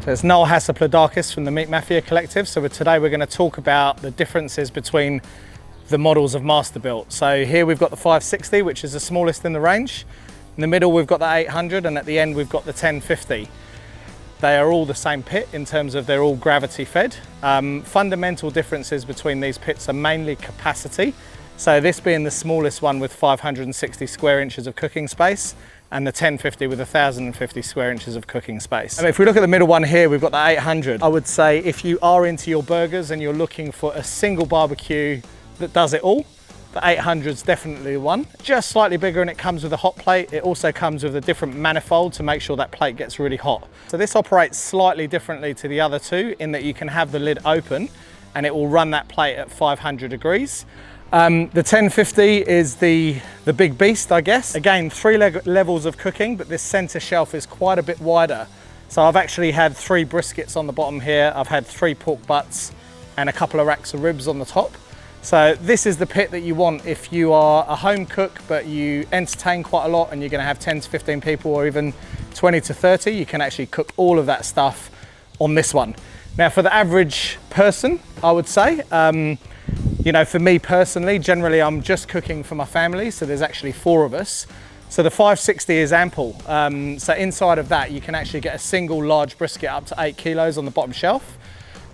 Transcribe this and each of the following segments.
So it's Noel Hassapldakis from the Meat Mafia Collective. So today we're going to talk about the differences between the models of Masterbuilt. So here we've got the 560, which is the smallest in the range. In the middle we've got the 800, and at the end we've got the 1050. They are all the same pit in terms of they're all gravity fed. Fundamental differences between these pits are mainly capacity. So this being the smallest one with 560 square inches of cooking space, and the 1050 with 1,050 square inches of cooking space. And if we look at the middle one here, we've got the 800. I would say if you are into your burgers and you're looking for a single barbecue that does it all, the 800 is definitely the one. Just slightly bigger, and it comes with a hot plate. It also comes with a different manifold to make sure that plate gets really hot. So this operates slightly differently to the other two in that you can have the lid open and it will run that plate at 500 degrees. The 1050 is the big beast, I guess. Again, three levels of cooking, but this center shelf is quite a bit wider. So I've actually had 3 briskets on the bottom here. I've had 3 pork butts and a couple of racks of ribs on the top. So this is the pit that you want if you are a home cook, but you entertain quite a lot and you're gonna have 10 to 15 people or even 20 to 30, you can actually cook all of that stuff on this one. Now for the average person, I would say, you know, for me personally, generally I'm just cooking for my family, so there's actually 4 of us. So the 560 is ample. So inside of that, you can actually get a single large brisket up to 8 kilos on the bottom shelf.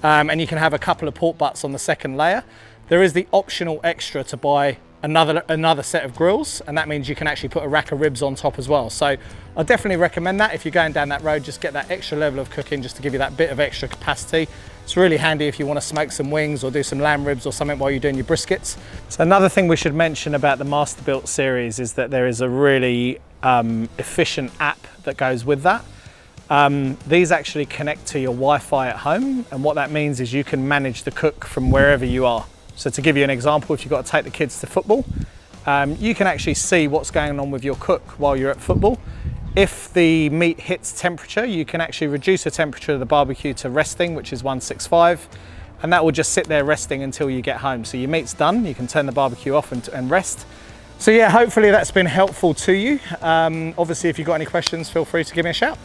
And you can have a couple of pork butts on the second layer. There is the optional extra to buy another set of grills, and that means you can actually put a rack of ribs on top as well. So I definitely recommend that. If you're going down that road, just get that extra level of cooking just to give you that bit of extra capacity. It's really handy if you want to smoke some wings or do some lamb ribs or something while you're doing your briskets. So another thing we should mention about the Masterbuilt series is that there is a really efficient app that goes with that. These actually connect to your Wi-Fi at home, and what that means is you can manage the cook from wherever you are. So to give you an example, if you've got to take the kids to football, you can actually see what's going on with your cook while you're at football. If the meat hits temperature, you can actually reduce the temperature of the barbecue to resting, which is 165, and that will just sit there resting until you get home. So your meat's done, you can turn the barbecue off and rest. So yeah, hopefully that's been helpful to you. Obviously, if you've got any questions, feel free to give me a shout.